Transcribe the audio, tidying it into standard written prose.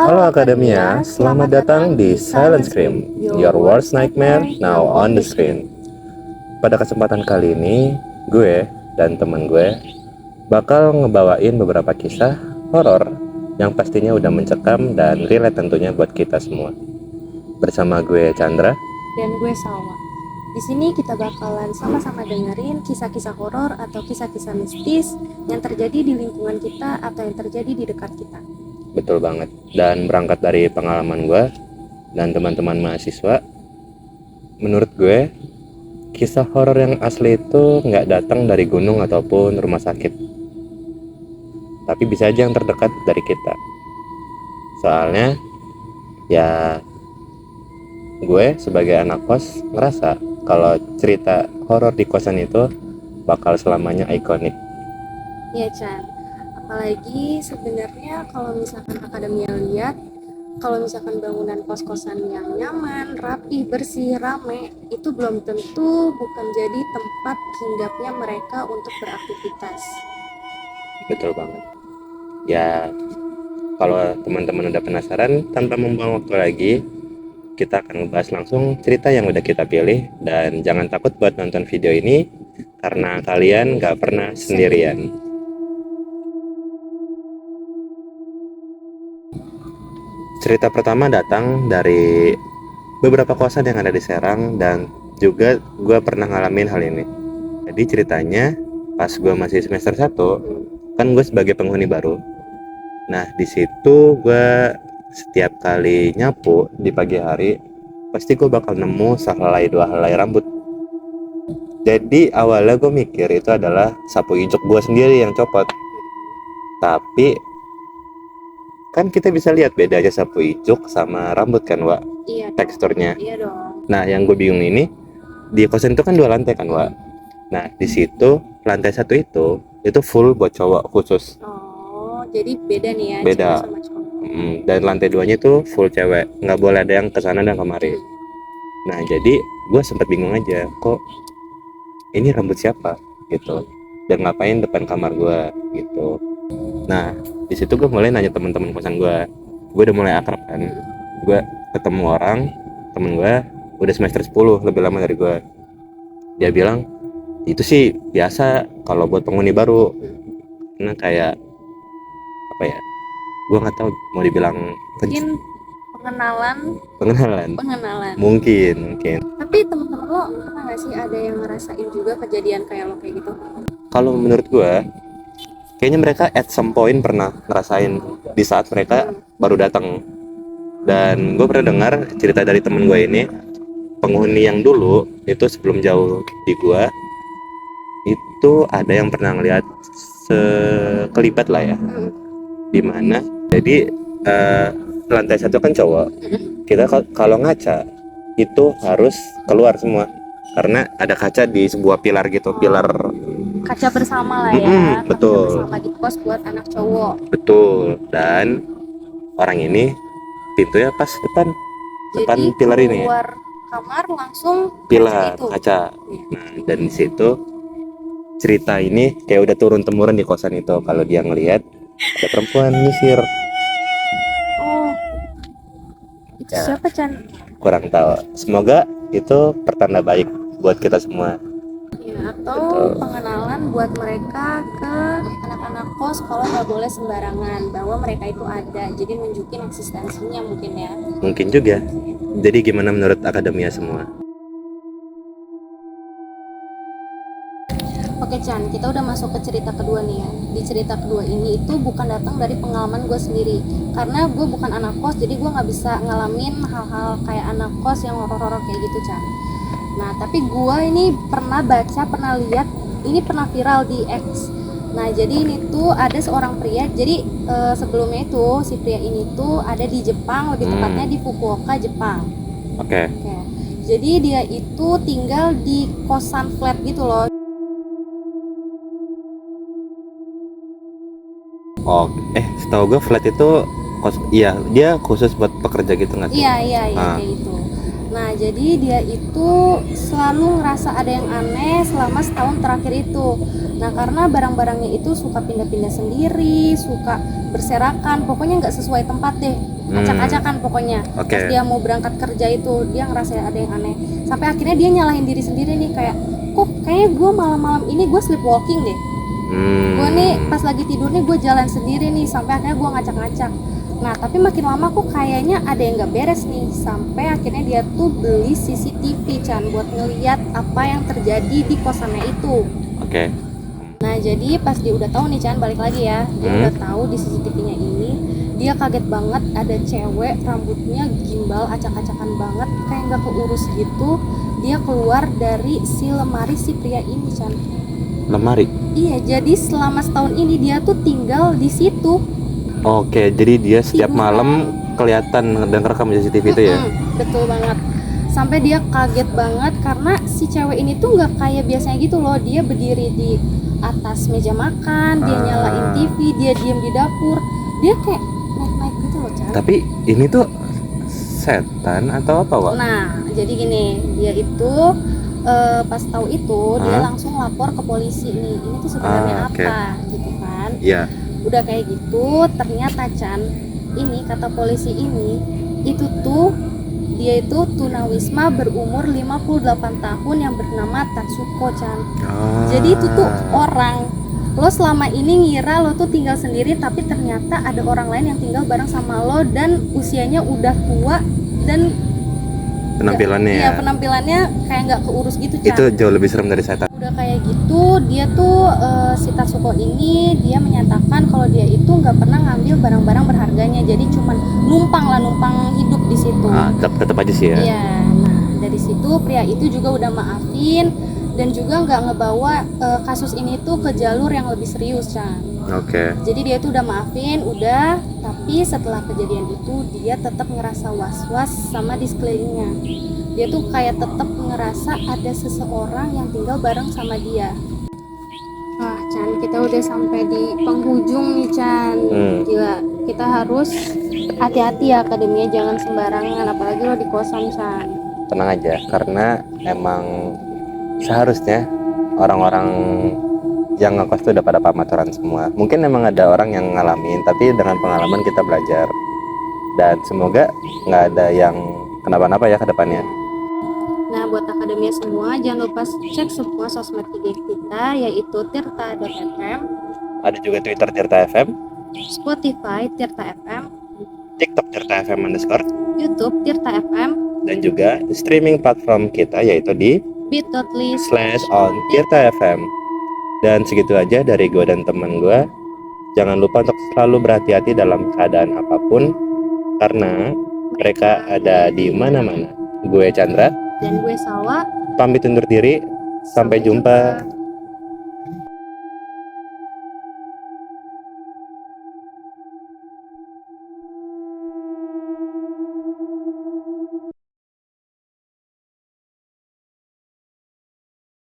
Halo Akademia, selamat datang di Silent Scream, your worst nightmare now on the screen. Pada kesempatan kali ini, gue dan temen gue bakal ngebawain beberapa kisah horor yang pastinya udah mencekam dan relate tentunya buat kita semua. Bersama gue Chandra dan gue Salwa. Di sini kita bakalan sama-sama dengerin kisah-kisah horor atau kisah-kisah mistis yang terjadi di lingkungan kita atau yang terjadi di dekat kita. Betul banget. Dan berangkat dari pengalaman gue dan teman-teman mahasiswa, menurut gue kisah horor yang asli itu nggak datang dari gunung ataupun rumah sakit, tapi bisa aja yang terdekat dari kita. Soalnya ya gue sebagai anak kos ngerasa kalau cerita horor di kosan itu bakal selamanya ikonik. Iya Chan, apalagi sebenarnya kalau misalkan akademia lihat, kalau misalkan bangunan kos-kosan yang nyaman, rapi, bersih, rame, itu belum tentu bukan jadi tempat hinggapnya mereka untuk beraktivitas. Betul banget. Ya kalau teman-teman udah penasaran, tanpa membuang waktu lagi, kita akan ngebahas langsung cerita yang udah kita pilih. Dan jangan takut buat nonton video ini, karena kalian gak pernah sendirian. Cerita pertama datang dari beberapa kosan yang ada di Serang, dan juga gue pernah ngalamin hal ini. Jadi ceritanya pas gue masih semester 1, kan gue sebagai penghuni baru. Nah di situ gue setiap kali nyapu di pagi hari, pasti gue bakal nemu sehelai dua helai rambut. Jadi awalnya gue mikir itu adalah sapu ijuk gue sendiri yang copot. Tapi kan kita bisa lihat bedanya sapu ijuk sama rambut kan, Wak? Iya. Teksturnya. Iya dong. Nah yang gue bingung ini, di kosan itu kan 2 lantai kan, Wak? Nah di situ lantai 1 itu full buat cowok khusus. Oh, jadi beda nih ya. Beda. Cewek sama cowok. Dan lantai 2-nya itu full cewek, nggak boleh ada yang kesana dan kemari. Nah jadi gue sempat bingung aja, kok ini rambut siapa gitu, dan ngapain depan kamar gue gitu. Nah di situ gue mulai nanya teman-teman kosan gue udah mulai akrab kan. Gue ketemu orang temen gue udah semester 10, lebih lama dari gue. Dia bilang itu sih biasa kalau buat penghuni baru, karena kayak apa ya, gue nggak tahu mau dibilang Mungkin pengenalan. mungkin. Tapi temen-temen lo pernah nggak sih ada yang ngerasain juga kejadian kayak lo kayak gitu? Kalau menurut gue kayaknya mereka at some point pernah ngerasain di saat mereka baru datang. Dan gue pernah dengar cerita dari temen gue ini, penghuni yang dulu itu sebelum jauh di gue itu ada yang pernah ngeliat sekelibat lah ya, dimana jadi lantai 1 kan cowok, kita kalau ngaca itu harus keluar semua karena ada kaca di sebuah pilar gitu. Pilar kaca bersama lah ya. Betul. Kaca bersama di kos buat anak cowok. Betul. Dan orang ini pintunya pas depan pilar ini. Keluar kamar langsung pilar itu. Kaca. Nah, dan di situ cerita ini kayak udah turun temurun di kosan itu, kalau dia ngelihat ada perempuan nyisir. Oh. Itu Ya, siapa Chan? kurang tahu. Semoga itu pertanda baik buat kita semua. Ya, atau pengenalan buat mereka ke anak-anak kos kalau nggak boleh sembarangan bahwa mereka itu ada, jadi nunjukin eksistensinya mungkin ya. Mungkin juga. Jadi gimana menurut akademia semua? Oke Chan, kita udah masuk ke cerita kedua nih ya. Di cerita kedua ini itu bukan datang dari pengalaman gue sendiri, karena gue bukan anak kos, jadi gue nggak bisa ngalamin hal-hal kayak anak kos yang horor-horor kayak gitu Chan. Nah tapi gue ini pernah baca, pernah lihat, ini pernah viral di X. Nah jadi ini tuh ada seorang pria, jadi sebelumnya itu si pria ini tuh ada di Jepang, lebih tepatnya di Fukuoka, Jepang. Oke. Jadi dia itu tinggal di kosan flat gitu loh. Oh, setahu gue flat itu iya dia khusus buat pekerja gitu nggak sih? Iya kayak gitu. Nah jadi dia itu selalu ngerasa ada yang aneh selama setahun terakhir itu. Nah karena barang-barangnya itu suka pindah-pindah sendiri, suka berserakan, pokoknya nggak sesuai tempat deh. acak-acakan pokoknya. Oke. Pas dia mau berangkat kerja itu dia ngerasa ada yang aneh, sampai akhirnya dia nyalahin diri sendiri nih, kayak kok kayaknya gue malam-malam ini gue sleepwalking deh. Gue nih pas lagi tidur nih gue jalan sendiri nih, sampai akhirnya gue ngacak-ngacak. Nah tapi makin lama kok kayaknya ada yang nggak beres nih, sampai akhirnya dia tuh beli CCTV Chan buat ngeliat apa yang terjadi di kosannya itu. Oke. Nah jadi pas dia udah tahu nih Chan, balik lagi ya, dia udah tahu di CCTV-nya ini, dia kaget banget ada cewek rambutnya gimbal, acak-acakan banget, kayak nggak keurus gitu. Dia keluar dari si lemari si pria ini Chan. Lemari. Iya, jadi selama setahun ini dia tuh tinggal di situ. Oke, jadi dia setiap Tiduran. malam kelihatan dan rekam di CCTV itu ya? Betul banget. Sampai dia kaget banget karena si cewek ini tuh nggak kayak biasanya gitu loh. Dia berdiri di atas meja makan, dia nyalain TV, dia diem di dapur, dia kayak naik-naik gitu loh Chan. Tapi ini tuh setan atau apa, Wak? Nah jadi gini, dia itu pas tahu itu dia langsung lapor ke polisi nih. Ini tuh sebenarnya apa gitu kan? Iya. Udah kayak gitu ternyata Chan, ini kata polisi ini itu tuh dia itu tunawisma berumur 58 tahun yang bernama Tatsuko Chan. Jadi itu tuh orang, lo selama ini ngira lo tuh tinggal sendiri, tapi ternyata ada orang lain yang tinggal bareng sama lo dan usianya udah tua dan Penampilannya ya penampilannya kayak nggak keurus gitu Chan. itu jauh lebih serem dari setan. Udah kayak gitu dia tuh si Tatsuko ini dia menyatakan kalau dia itu nggak pernah ngambil barang-barang berharganya, jadi cuman numpang hidup di situ. Tetap aja sih ya. Iya, nah dari situ pria itu juga udah maafin dan juga nggak ngebawa kasus ini tuh ke jalur yang lebih serius Chan. Oke. Jadi dia tuh udah maafin, udah, tapi setelah kejadian itu dia tetap ngerasa was-was sama di sekelilingnya. Dia tuh kayak tetap ngerasa ada seseorang yang tinggal bareng sama dia. Wah Chan, kita udah sampai di penghujung nih Chan. Gila, kita harus hati-hati ya akademinya, jangan sembarangan, apalagi lo di kosan Chan. Tenang aja, karena emang seharusnya orang-orang yang ngekos tuh udah pada pamaturan semua. Mungkin emang ada orang yang ngalamin, tapi dengan pengalaman kita belajar. Dan semoga nggak ada yang kenapa-napa ya ke depannya. Nah buat akademia semua, jangan lupa cek semua sosmed IG kita, yaitu tirta.fm. Ada juga Twitter Tirta FM, Spotify Tirta FM, TikTok Tirta FM _ YouTube Tirta FM, dan juga streaming platform kita yaitu di bit.ly/on_tirta_fm. Dan segitu aja dari gue dan teman gue. Jangan lupa untuk selalu berhati-hati dalam keadaan apapun, karena mereka ada di mana-mana. Gue Chandra, dan gue Salwa. pamit undur diri. Sampai jumpa.